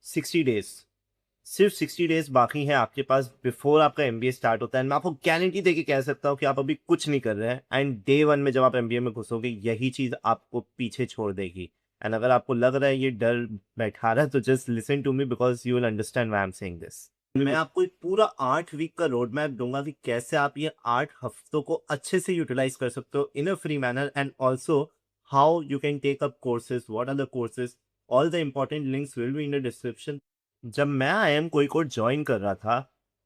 60 days, सिर्फ 60 days बाकी हैं आपके पास बिफोर आपका एमबीए स्टार्ट होता है। मैं आपको गारंटी देके कह सकता हूँ कि आप अभी कुछ नहीं कर रहे हैं, एंड डे वन में जब आप एमबीए में घुसोगे यही चीज आपको पीछे छोड़ देगी। एंड अगर आपको लग रहा है ये डर बैठा रहा है तो just listen to me because you will understand why I am saying this. मैं आपको एक पूरा 8 वीक का रोड मैप दूंगा कि कैसे आप ये 8 हफ्तों को अच्छे से यूटिलाइज कर सकते हो in a free manner, and also how you can take up courses, what are the courses, all the important links will be in the description. जब मैं IIM कोई कोड ज्वाइन कर रहा था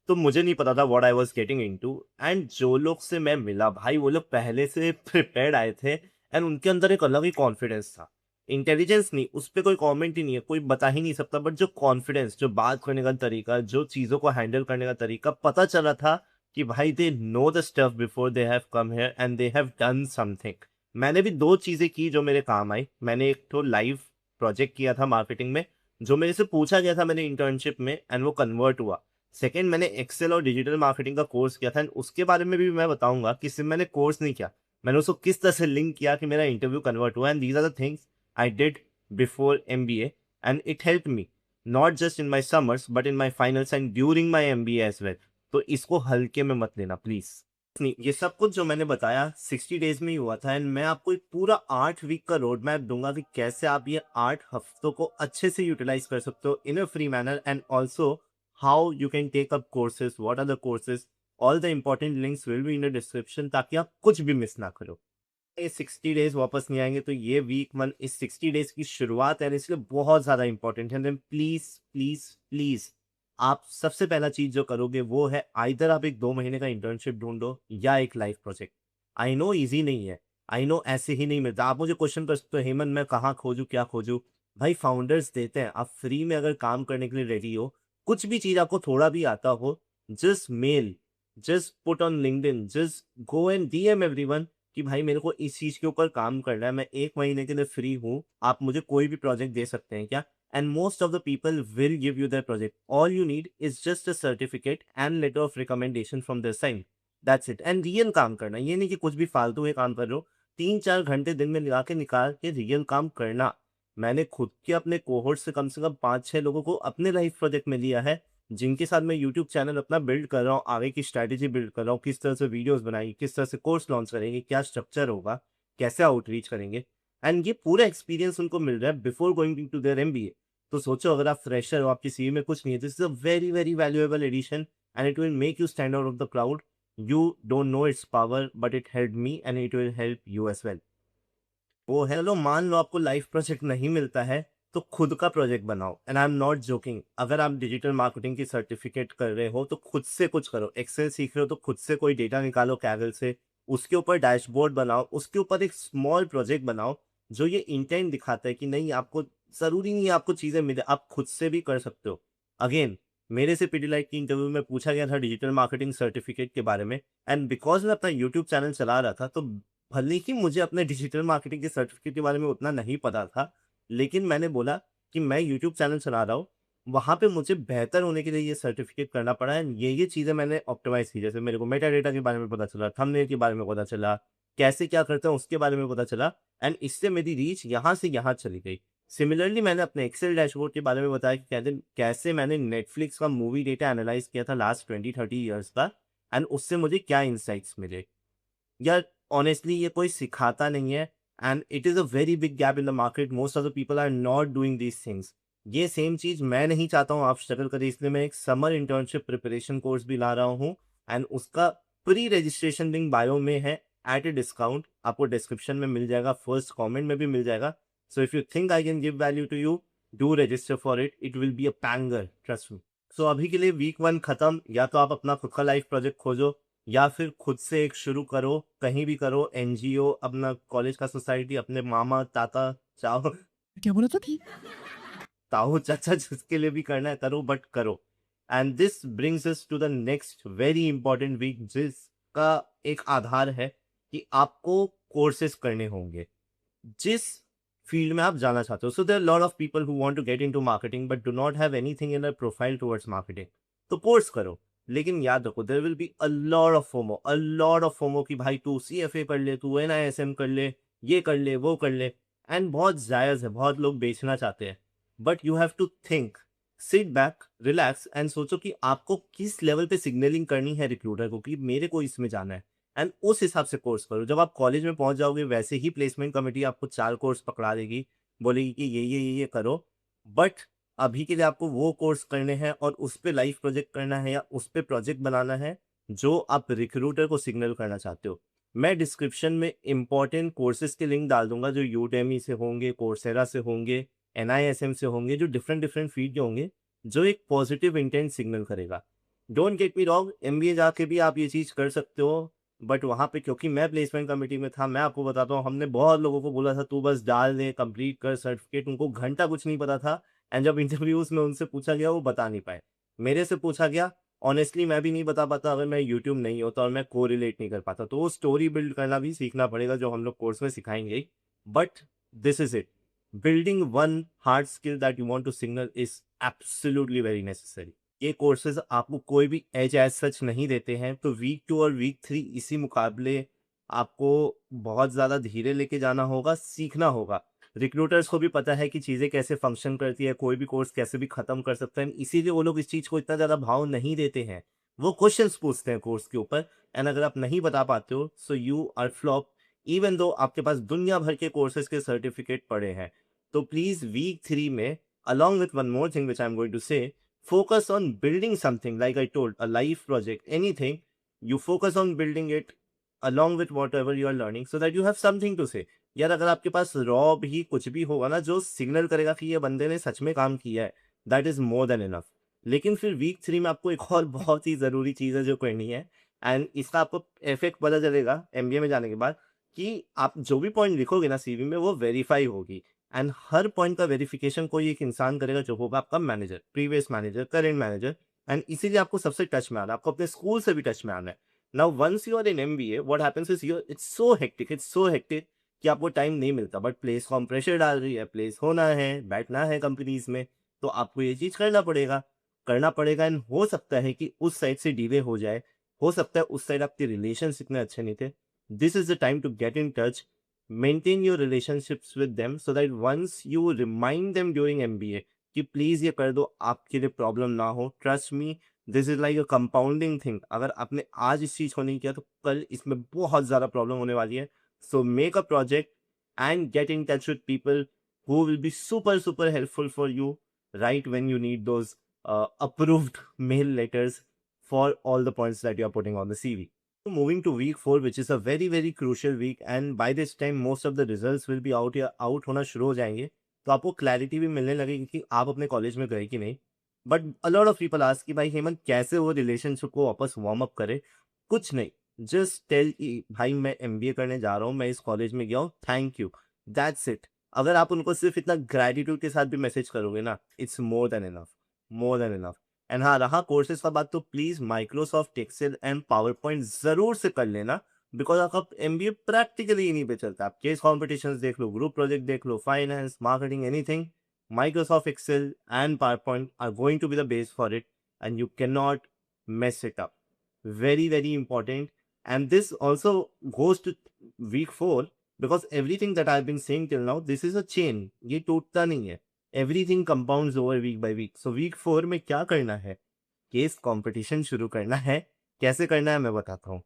तो मुझे नहीं पता था what I was getting into, and जो लोग से मैं मिला भाई वो लोग पहले से प्रिपेयर्ड आए थे, एंड उनके अंदर एक अलग ही कॉन्फिडेंस था। इंटेलिजेंस नहीं, उस पर कोई कमेंट ही नहीं है, कोई बता ही नहीं सकता, बट जो कॉन्फिडेंस, जो बात करने का तरीका, जो चीज़ों को हैंडल करने का तरीका पता चला था कि भाई they know the stuff before they have come here and they have done something. मैंने भी दो चीज़ें की जो मेरे काम आई। मैंने एक तो लाइव प्रोजेक्ट किया था मार्केटिंग में, जो मेरे से पूछा गया था मैंने इंटर्नशिप में, एंड वो कन्वर्ट हुआ। सेकेंड, मैंने एक्सेल और डिजिटल मार्केटिंग का कोर्स किया था, एंड उसके बारे में भी मैं बताऊंगा कि सिर्फ मैंने कोर्स नहीं किया, मैंने उसको किस तरह से लिंक किया कि मेरा इंटरव्यू कन्वर्ट हुआ। And these are the things I did before MBA, and it helped me not just in my summers but in my finals and during my MBA as well. तो इसको हल्के में मत लेना प्लीज। नहीं, ये सब कुछ जो मैंने बताया 60 डेज में ही हुआ था, एंड मैं आपको एक पूरा 8 वीक का रोड मैप दूंगा कि कैसे आप ये 8 हफ्तों को अच्छे से यूटिलाइज कर सकते हो in a free manner, and also how you can take up courses, what are the courses, all the important links will be in the description ताकि आप कुछ भी मिस ना करो। ये 60 डेज वापस नहीं आएंगे, तो ये वीक वन इस 60 डेज की शुरुआत है, इसलिए बहुत ज्यादा इंपॉर्टेंट है। देन प्लीज प्लीज प्लीज आप सबसे पहला चीज जो करोगे वो है आइदर आप एक 2 महीने का इंटर्नशिप ढूंढो या एक life project. I know easy नहीं है, आई नो ऐसे ही नहीं मिलता। आप मुझे क्वेश्चन कर सकते हो हेमंत मैं कहाँ खोजूं, क्या खोजूं। भाई फाउंडर्स देते हैं, आप फ्री में अगर काम करने के लिए रेडी हो, कुछ भी चीज आपको थोड़ा भी आता हो, just mail, just put on LinkedIn, just go and DM everyone कि भाई मेरे को इस चीज के ऊपर काम करना है, मैं 1 महीने के लिए फ्री हूँ, आप मुझे कोई भी प्रोजेक्ट दे सकते हैं क्या। And most of the people will give you that project, all you need is just a certificate and later of recommendation from their side, that's it. And real काम करना, ये नहीं कि कुछ भी फालतू में काम कर रहे हो, 3-4 घंटे दिन में लगा के निकाल के रियल काम करना। मैंने खुद के अपने कोहोर्ट से कम 5-6 लोगों को अपने लाइफ प्रोजेक्ट में लिया है, जिनके साथ मैं यूट्यूब चैनल अपना बिल्ड कर रहा हूँ, आगे की स्ट्रैटेजी बिल्ड कर रहा हूँ, किस तरह से वीडियोस बनाएंगे, किस तरह से कोर्स लॉन्च करेंगे, क्या स्ट्रक्चर होगा, कैसे आउटरीच करेंगे, एंड ये पूरा एक्सपीरियंस उनको मिल रहा है before going to their MBA. तो सोचो अगर आप फ्रेशर हो, आपकी सीवी में कुछ नहीं है, this is a very very valuable addition and it will make you stand out of the crowd. You don't know its power but it help me and it will help you as well. वो है, चलो मान लो आपको life project नहीं मिलता है तो खुद का प्रोजेक्ट बनाओ, and I am not joking. अगर आप डिजिटल मार्केटिंग की सर्टिफिकेट कर रहे हो तो खुद से कुछ करो, एक्सेल सीख रहे हो तो खुद से कोई डेटा निकालो कैगल से, उसके ऊपर डैशबोर्ड बनाओ, उसके ऊपर एक स्मॉल प्रोजेक्ट बनाओ जो ये इंटेंट दिखाता है कि नहीं आपको जरूरी नहीं है आपको चीजें मिले, आप खुद से भी कर सकते हो। अगेन, मेरे से पीडीलाइट की इंटरव्यू में पूछा गया था डिजिटल मार्केटिंग सर्टिफिकेट के बारे में, एंड बिकॉज मैं अपना यूट्यूब चैनल चला रहा था तो भले ही मुझे अपने डिजिटल मार्केटिंग के सर्टिफिकेट के बारे में उतना नहीं पता था, लेकिन मैंने बोला कि मैं यूट्यूब चैनल चला रहा हूँ, वहाँ पे मुझे बेहतर होने के लिए ये सर्टिफिकेट करना पड़ा है। ये चीज़ें मैंने ऑप्टिमाइज की, जैसे मेरे को मेटा डेटा के बारे में पता चला, थंबनेल के बारे में पता चला, कैसे क्या करते हैं उसके बारे में पता चला, एंड इससे मेरी रीच यहाँ से यहाँ चली गई। सिमिलरली मैंने अपने एक्सेल डैशबोर्ड के बारे में बताया कि कैसे कैसे मैंने नेटफ्लिक्स का मूवी डेटा एनालाइज किया था लास्ट 20-30 ईयर्स का, एंड उससे मुझे क्या इंसाइट्स मिले। यार ऑनेस्टली ये कोई सिखाता नहीं है, and it is a very big gap in the market, most of the people are not doing these things. ये सेम चीज़ मैं नहीं चाहता हूँ आप स्ट्रगल करें, इसलिए मैं एक समर इंटर्नशिप प्रिपरेशन कोर्स भी ला रहा हूँ, एंड उसका प्री रजिस्ट्रेशन लिंक बायो में है एट ए डिस्काउंट, आपको डिस्क्रिप्शन में मिल जाएगा, फर्स्ट कमेंट में भी मिल जाएगा। So if you think I can give value to you, do register for it, it will be a banger, trust me. So अभी के लिए वीक वन खत्म, या तो आप अपना खुद का लाइफ प्रोजेक्ट खोजो या फिर खुद से एक शुरू करो, कहीं भी करो, एनजीओ, अपना कॉलेज का सोसाइटी, अपने मामा ताता चाहो क्या बोला था? ताऊ चाचा जिसके लिए भी करना है करो, बट करो। And this brings us to the next very important week, जिसका एक आधार है कि आपको कोर्सेज करने होंगे जिस फील्ड में आप जाना चाहते हो। So there lot of people who want to get into marketing but do not have anything in their profile towards marketing, तो कोर्स करो। लेकिन याद रखो there will be a lot of FOMO कि भाई तू सीएफए कर ले, तू एनआईएसएम कर ले, ये कर ले, वो कर ले, एंड बहुत जायज़ है, बहुत लोग बेचना चाहते हैं, but you have to think sit back, relax and सोचो कि आपको किस लेवल पे सिग्नलिंग करनी है रिक्रूटर को कि मेरे को इसमें जाना है, एंड उस हिसाब से कोर्स करो। जब आप कॉलेज में पहुंच जाओगे वैसे ही प्लेसमेंट कमेटी आपको 4 कोर्स पकड़ा देगी, बोलेगी कि ये करो, बट अभी के लिए आपको वो कोर्स करने हैं और उस पे लाइव प्रोजेक्ट करना है या उस पे प्रोजेक्ट बनाना है जो आप रिक्रूटर को सिग्नल करना चाहते हो। मैं डिस्क्रिप्शन में इंपॉर्टेंट कोर्सेज के लिंक डाल दूंगा जो यूडेमी से होंगे, कोर्सेरा से होंगे, एनआईएसएम से होंगे, जो डिफरेंट डिफरेंट फील्ड के होंगे, जो एक पॉजिटिव इंटेंट सिग्नल करेगा। Don't get me wrong, MBA जाके भी आप ये चीज़ कर सकते हो, बट वहाँ पे क्योंकि मैं प्लेसमेंट कमेटी में था, मैं आपको बताता हूँ, हमने बहुत लोगों को बोला था तू बस डाल दे, कंप्लीट कर सर्टिफिकेट, उनको घंटा कुछ नहीं पता था, एंड जब इंटरव्यूज में उनसे पूछा गया वो बता नहीं पाए। मेरे से पूछा गया, ऑनेस्टली मैं भी नहीं बता पाता अगर मैं यूट्यूब नहीं होता और मैं कोरिलेट नहीं कर पाता। तो वो स्टोरी बिल्ड करना भी सीखना पड़ेगा जो हम लोग कोर्स में सिखाएंगे ही। But this is it, building one hard skill that you want to signal is absolutely very necessary. ये कोर्सेज आपको कोई भी एज एज सच नहीं देते हैं, तो वीक 2 और वीक 3 इसी मुकाबले आपको बहुत ज़्यादा धीरे लेके जाना होगा, सीखना होगा। रिक्रूटर्स को भी पता है कि चीज़ें कैसे फंक्शन करती है, कोई भी कोर्स कैसे भी ख़त्म कर सकते हैं, इसीलिए वो लोग इस चीज़ को इतना ज़्यादा भाव नहीं देते हैं। वो क्वेश्चंस पूछते हैं कोर्स के ऊपर, एंड अगर आप नहीं बता पाते हो so you are flop, even though आपके पास दुनिया भर के कोर्सेज के सर्टिफिकेट पड़े हैं। तो प्लीज़ वीक 3 में along with one more thing which I'm going to say, focus on building something like I told, a life project, anything. You focus on building it along with whatever you are learning so that you have something to say. यार अगर आपके पास raw भी कुछ भी होगा ना जो signal करेगा कि ये बंदे ने सच में काम किया है, that is more than enough. लेकिन फिर वीक 3 में आपको एक और बहुत ही ज़रूरी चीज़ है जो करनी है, एंड इसका आपको इफेक्ट पता चलेगा एमबीए में जाने के बाद, कि आप जो भी पॉइंट लिखोगे ना सीवी में वो वेरीफाई होगी, एंड हर पॉइंट का वेरिफिकेशन कोई एक इंसान करेगा जो होगा आपका manager, previous manager, current manager, and इसीलिए आपको सबसे टच में आना है, आपको अपने स्कूल से भी टच में आना है। Now once you are in MBA what happens is you, it's so hectic कि आपको टाइम नहीं मिलता, बट प्लेस कॉम प्रेशर डाल रही है, प्लेस होना है, बैठना है कंपनीज में, तो आपको ये चीज़ करना पड़ेगा एंड हो सकता है कि उस साइड से डिले हो जाए, हो सकता है उस साइड आपके रिलेशन इतने अच्छे नहीं थे। This is the time to get in touch, maintain your relationships with them so that once you remind them during MBA कि प्लीज ये कर दो, आपके लिए प्रॉब्लम ना हो। Trust me, this is like a compounding thing, अगर आपने आज इस चीज को नहीं किया तो कल इसमें बहुत ज्यादा प्रॉब्लम होने वाली है। So make a project and gate in touch with people who will be super super helpful for you right when you need those approved mail letters for all the points that you are putting on the CV. Moving to week 4, which is a very very crucial week, and by this time most of the results will be out या out होना शुरू हो जाएंगे, तो आपको clarity भी मिलने लगेगी कि आप अपने कॉलेज में गए कि नहीं। But a lot of people ask कि भाई हेमंत कैसे वो रिलेशनशिप को वापस वार्म अप करे। कुछ नहीं, जस्ट टेल कि भाई मैं एमबीए करने जा रहा हूँ, मैं इस कॉलेज में गया हूँ, थैंक यू, दैट्स इट। अगर आप उनको सिर्फ इतना ग्रेटिट्यूड के साथ भी मैसेज करोगे ना, it's more than enough, more than enough. And हाँ, रहा कोर्सेज का बात, तो please Microsoft Excel and PowerPoint जरूर से कर लेना, बिकॉज आपका एमबीए प्रैक्टिकली इन्हीं पे चलता है। आप केस कॉम्पिटिशन देख लो, ग्रुप प्रोजेक्ट देख लो, finance, marketing, anything, Microsoft Excel and PowerPoint are going to be the base for it, and you cannot mess it up. Very, very important. And this also goes to week 4, because everything that I've been saying till now, this is a chain. ये टूटता नहीं है। Everything compounds over week by week. So week 4 में क्या करना है? Case competition शुरू करना है। कैसे करना है मैं बताता हूँ।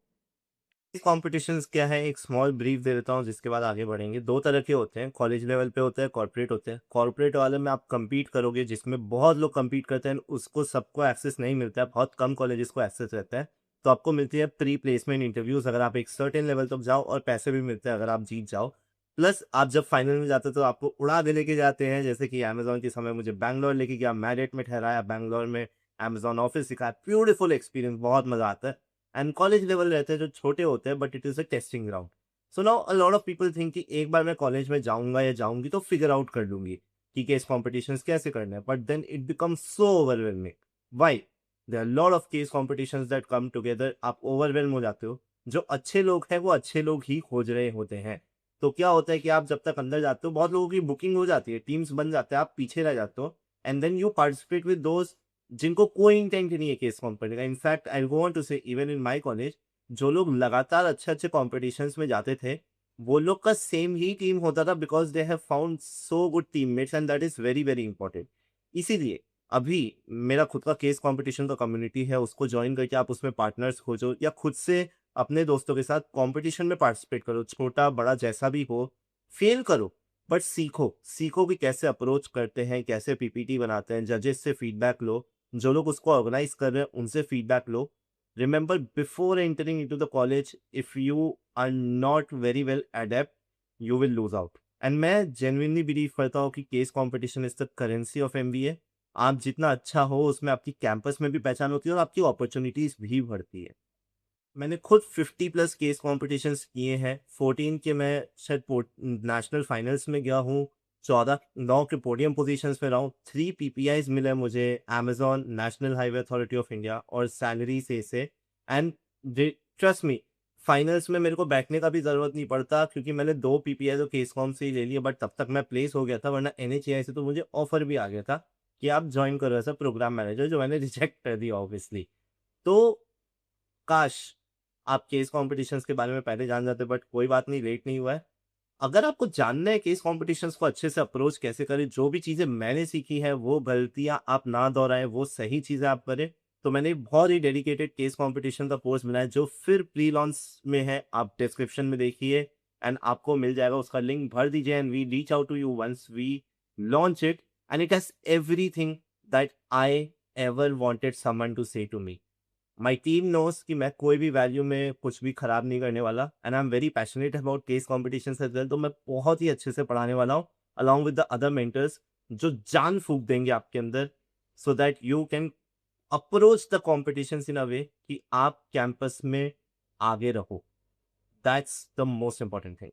कॉम्पिटिशन्स क्या है, एक स्मॉल ब्रीफ दे देता हूँ जिसके बाद आगे बढ़ेंगे। दो तरह के होते हैं, कॉलेज लेवल पे होते हैं, कॉर्पोरेट होते हैं। कॉर्पोरेट वाले में आप compete करोगे, जिसमें बहुत लोग compete करते हैं, उसको सबको एक्सेस नहीं मिलता है, बहुत कम कॉलेजेस को एक्सेस रहता है। तो आपको मिलती है प्री प्लेसमेंट इंटरव्यूज अगर आप एक सर्टेन लेवल तक जाओ, और पैसे भी मिलते हैं अगर आप जीत जाओ। प्लस आप जब फाइनल में जाते हो तो आपको उड़ा दे लेके जाते हैं, जैसे कि अमेजोन के समय मुझे बैंगलोर लेके गया, मैरिट में ठहराया, बैंगलोर में अमेजोन ऑफिस सिखाया, ब्यूटीफुल एक्सपीरियंस, बहुत मजा आता है। एंड कॉलेज लेवल रहते हैं जो छोटे होते हैं, but it is a testing ground. So now a lot of people think कि एक बार मैं कॉलेज में जाऊंगा या जाऊंगी तो फिगर आउट कर लूंगी कि केस कॉम्पिटिशन्स कैसे करने हैं, but then it becomes so overwhelming. Why? There are lot of case competitions that come together, आप ओवरवेलम हो जाते हो। जो अच्छे लोग हैं वो अच्छे लोग ही खोज रहे होते हैं। तो क्या होता है कि आप जब तक अंदर जाते हो बहुत लोगों की बुकिंग हो जाती है, टीम्स बन जाते हैं, आप पीछे रह जाते हो, and then you participate with दोस्त जिनको कोई इंटेंट नहीं है केस फॉर्म करने का। इनफैक्ट आई वांट टू से इवन इन माय कॉलेज, जो लोग लगातार अच्छे अच्छे कॉम्पिटिशन्स में जाते थे, वो लोग का सेम ही टीम होता था, because they have found so good teammates, and that is very very important. इसीलिए अभी मेरा खुद का केस कंपटीशन का कम्युनिटी है, उसको जॉइन करके आप उसमें पार्टनर्स खोजो या खुद से अपने दोस्तों के साथ कंपटीशन में पार्टिसिपेट करो, छोटा बड़ा जैसा भी हो, फेल करो बट सीखो, सीखो कि कैसे अप्रोच करते हैं, कैसे पीपीटी बनाते हैं, जजेस से फीडबैक लो, जो लोग उसको ऑर्गेनाइज कर रहे हैं उनसे फीडबैक लो। Remember before entering into the college, if you are not very well adept, you will lose out. And मैं जेन्युइनली बिलीव करता हूँ कि case competition is the currency of MBA. आप जितना अच्छा हो उसमें आपकी कैंपस में भी पहचान होती है और आपकी अपॉर्चुनिटीज भी बढ़ती है। मैंने खुद 50 प्लस केस कॉम्पिटिशन्स किए हैं, 14 के मैं शायद नेशनल फाइनल्स में गया हूँ, 9 के पोडियम पोजीशंस में रहा हूँ, 3 पीपीआईज मिले मुझे Amazon, national highway authority of India और सैलरी से। एंड ट्रस्ट मी, फाइनल्स में मेरे को बैठने का भी जरूरत नहीं पड़ता क्योंकि मैंने 2 पीपीआई तो केस कॉम से ही ले लिए, बट तब तक मैं प्लेस हो गया था, वरना एनएचएआई से तो मुझे ऑफर भी आ गया था कि आप ज्वाइन करो एज अ प्रोग्राम मैनेजर, जो मैंने रिजेक्ट कर दिया ऑब्वियसली। तो काश आप केस कॉम्पिटिशन्स के बारे में पहले जान जाते, बट कोई बात नहीं, लेट नहीं हुआ है। अगर आपको जानना है केस कॉम्पिटिशन्स को अच्छे से अप्रोच कैसे करें, जो भी चीज़ें मैंने सीखी है वो गलतियाँ आप ना दोहराएं, वो सही चीज़ें आप करें, तो मैंने एक बहुत ही डेडिकेटेड केस कॉम्पिटिशन का कोर्स बनाया जो फिर प्री लॉन्च में है, आप डिस्क्रिप्शन में देखिए एंड आपको मिल जाएगा, उसका लिंक भर दीजिए and we reach out to you once we launch it. And it has everything that I ever wanted someone to say to me. My team knows कि मैं कोई भी वैल्यू में कुछ भी खराब नहीं करने वाला and I am very passionate about case competition as well. तो मैं बहुत ही अच्छे से पढ़ाने वाला हूँ along with the other mentors, जो जान फूंक देंगे आपके अंदर, so that you can approach the competition in a way कि आप कैंपस में आगे रहो। That's the most important thing.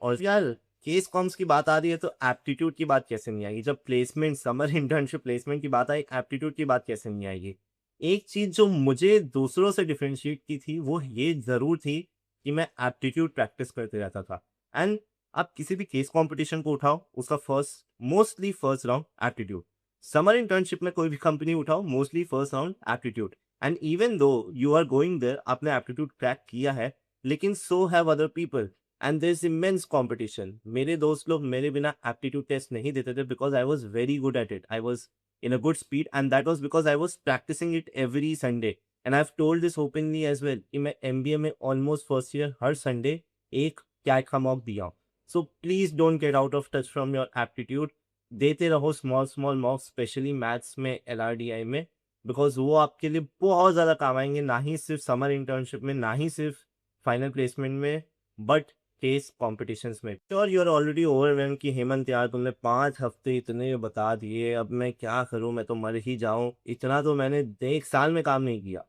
और यार, केस कॉम्स की बात आ रही है तो एप्टीट्यूड की बात कैसे नहीं आएगी? जब प्लेसमेंट, समर इंटर्नशिप प्लेसमेंट की बात आई, एप्टीट्यूड की बात कैसे नहीं आएगी? एक चीज जो मुझे दूसरों से डिफरेंशिएट की थी वो ये जरूर थी कि मैं एप्टीट्यूड प्रैक्टिस करते रहता था। एंड आप किसी भी केस कंपटीशन को उठाओ, उसका mostly first round aptitude. Summer internship में कोई भी कंपनी उठाओ, mostly first round aptitude. And even though you are going there, आपने एप्टीट्यूड क्रैक किया है, लेकिन so have other people and there is immense competition. मेरे दोस्त लोग मेरे बिना एप्टीट्यूड टेस्ट नहीं देते थे because I was very good at it, I was in a good speed, and that was because I was practicing it every Sunday. And I've told this openly as well कि मैं MBA में almost first year हर Sunday एक cat का mock दिया हूँ। So please don't get out of touch from your aptitude. देते रहो small small mocks, specially maths में, LRDI में, बिकॉज वो आपके लिए बहुत ज़्यादा काम आएंगे, ना ही सिर्फ समर इंटर्नशिप में, ना ही सिर्फ फाइनल प्लेसमेंट में, बट केस कॉम्पिटिशन्स में। Sure you are already overwhelm कि हेमंत यार तुमने 5 हफ्ते इतने बता दिए, अब मैं क्या करूं, मैं तो मर ही जाऊं, इतना तो मैंने 1 साल में काम नहीं किया।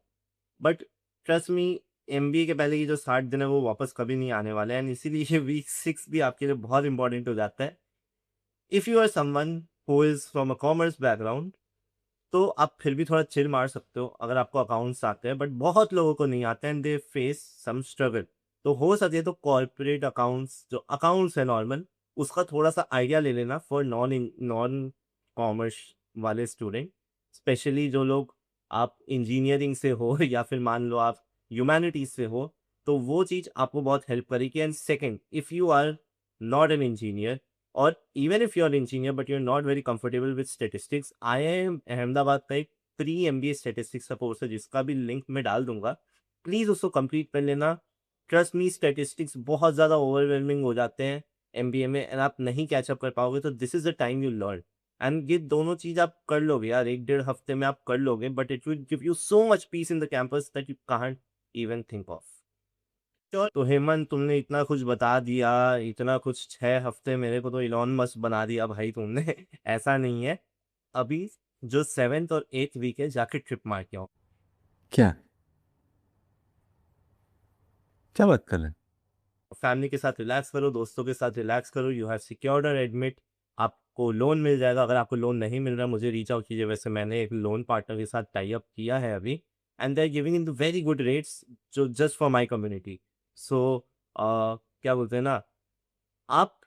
बट ट्रस्ट मी, एमबीए के पहले की जो 60 दिन है वो वापस कभी नहीं आने वाले हैं, इसीलिए ये वीक 6 भी आपके लिए बहुत इंपॉर्टेंट हो जाता है। If you are someone who is from a commerce background, तो आप फिर भी थोड़ा चिल मार सकते हो अगर आपको अकाउंट्स आते हैं, बट बहुत लोगों को नहीं आते and they face some struggle. तो हो सके तो कॉर्पोरेट अकाउंट्स, जो अकाउंट्स है नॉर्मल, उसका थोड़ा सा आइडिया ले लेना फॉर नॉन कॉमर्स वाले स्टूडेंट, स्पेशली जो लोग, आप इंजीनियरिंग से हो या फिर मान लो आप ह्यूमैनिटीज से हो, तो वो चीज़ आपको बहुत हेल्प करेगी। And second, if you are not an engineer, और even if you are engineer but you are not very comfortable with statistics, IIM Ahmedabad का एक प्री MBA स्टेटिस्टिक्स का कोर्स है जिसका भी लिंक मैं डाल दूंगा, प्लीज उसको कंप्लीट कर लेना। ट्रस्ट मी, स्टेटिस्टिक्स बहुत ज़्यादा ओवरवेलमिंग हो जाते हैं MBA में एंड आप नहीं कैचअप कर पाओगे, तो this is the time you learn. And ये दोनों चीज आप कर लोगे यार, 1 डेढ़ हफ्ते में आप कर लोगे, but it will give you so much peace in the campus that you can't even think of. तो हेमंत, तुमने इतना कुछ बता दिया, इतना कुछ, 6 हफ्ते, मेरे को तो इलॉन मस्क बना दिया भाई तुमने। ऐसा नहीं है। अभी जो 7th और 8th वीक है, जाके ट्रिप मार के आओ। क्या क्या बात कर रहे हैं? फैमिली के साथ रिलैक्स करो, दोस्तों के साथ रिलैक्स करो, यू हैव सिक्योर्ड और एडमिट, आपको लोन मिल जाएगा। अगर आपको लोन नहीं मिल रहा, मुझे रीच आउट कीजिए, वैसे मैंने एक लोन पार्टनर के साथ टाई अप किया है अभी, and they are giving in very good rates, जो just for my community. So क्या बोलते हैं ना, आप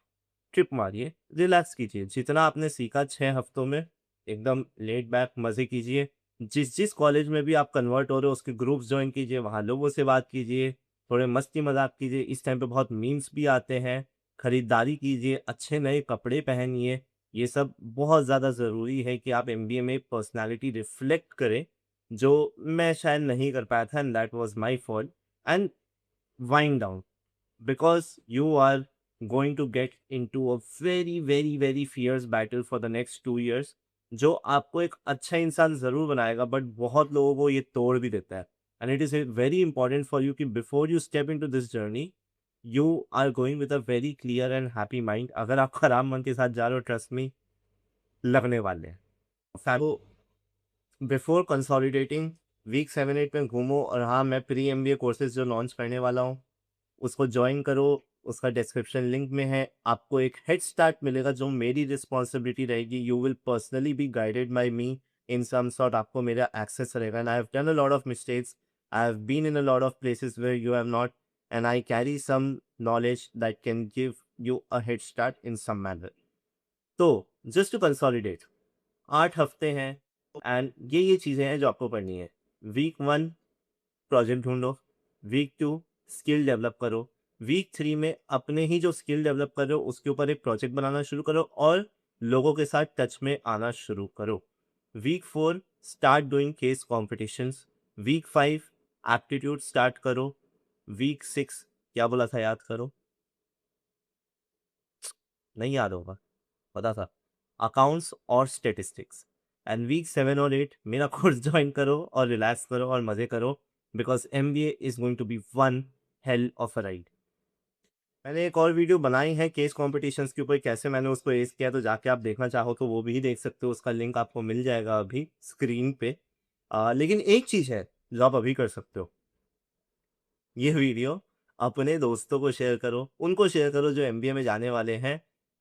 ट्रिप मारिए, रिलैक्स कीजिए, जितना आपने सीखा 6 हफ्तों में, एकदम लेट बैक मज़े कीजिए। जिस जिस कॉलेज में भी आप कन्वर्ट हो रहे हो उसके ग्रुप्स ज्वाइन कीजिए, वहाँ लोगों से बात कीजिए, थोड़े मस्ती मजाक कीजिए। इस टाइम पे बहुत मीम्स भी आते हैं, खरीदारी कीजिए, अच्छे नए कपड़े पहनिए, ये सब बहुत ज़्यादा ज़रूरी है कि आप एमबीए में पर्सनालिटी रिफ्लेक्ट करें, जो मैं शायद नहीं कर पाया था and that was my fault and wind down because you are going to get into a very very very fierce battle for the next 2 years जो आपको एक अच्छा इंसान ज़रूर बनाएगा बट बहुत लोगों को ये तोड़ भी देता है and it is very important for you कि before you step into this journey you are going with a very clear and happy mind अगर आप खराब मन के साथ जा रहे हो ट्रस्ट मी लगने वाले हैं फैबो बिफोर कंसोलिडेटिंग वीक 7-8 में घूमो और हाँ मैं प्री एमबीए कोर्सेज जो लॉन्च करने वाला हूँ उसको जॉइन करो उसका डिस्क्रिप्शन लिंक में है आपको एक हेड स्टार्ट मिलेगा जो मेरी रिस्पॉन्सिबिलिटी रहेगी you will personally be guided by me in some sort आपको मेरा एक्सेस रहेगा and I have done a lot of mistakes I have been in a lot of places where you have not and I carry some knowledge that can give you a head start in some manner तो just to consolidate 8 हफ्ते हैं and ये चीज़ें हैं जो आपको पढ़नी है वीक 1 प्रोजेक्ट ढूंढो वीक 2 स्किल डेवलप करो वीक 3 में अपने ही जो स्किल डेवलप कर रहे हो उसके ऊपर एक प्रोजेक्ट बनाना शुरू करो और लोगों के साथ टच में आना शुरू करो week 4 start doing case competitions week 5 aptitude start करो वीक 6 क्या बोला था याद करो नहीं याद होगा पता था अकाउंट्स और स्टेटिस्टिक्स एंड वीक 7 और 8 मेरा कोर्स ज्वाइन करो और रिलैक्स करो और मज़े करो because MBA is going to be one hell of a ride मैंने एक और वीडियो बनाई है केस कॉम्पिटिशन्स के ऊपर कैसे मैंने उसको एस किया तो जाके आप देखना चाहो तो वो भी देख सकते हो उसका लिंक आपको मिल जाएगा अभी स्क्रीन पे लेकिन एक चीज़ है जो आप अभी कर सकते हो ये वीडियो अपने दोस्तों को शेयर करो उनको शेयर करो जो एमबीए में जाने वाले हैं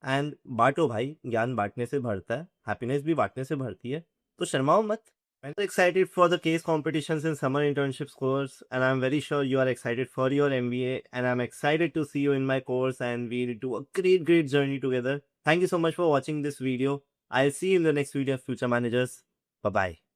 एंड बांटो भाई ज्ञान बांटने से बढ़ता है हैप्पीनेस भी बांटने से बढ़ती है तो शर्माओ मत I'm so excited for the case competitions and summer internships course, and I'm very sure you are excited for your MBA, and I'm excited to see you in my course, and we'll do a great, great journey together. Thank you so much for watching this video. I'll see you in the next video, Future Managers. Bye bye.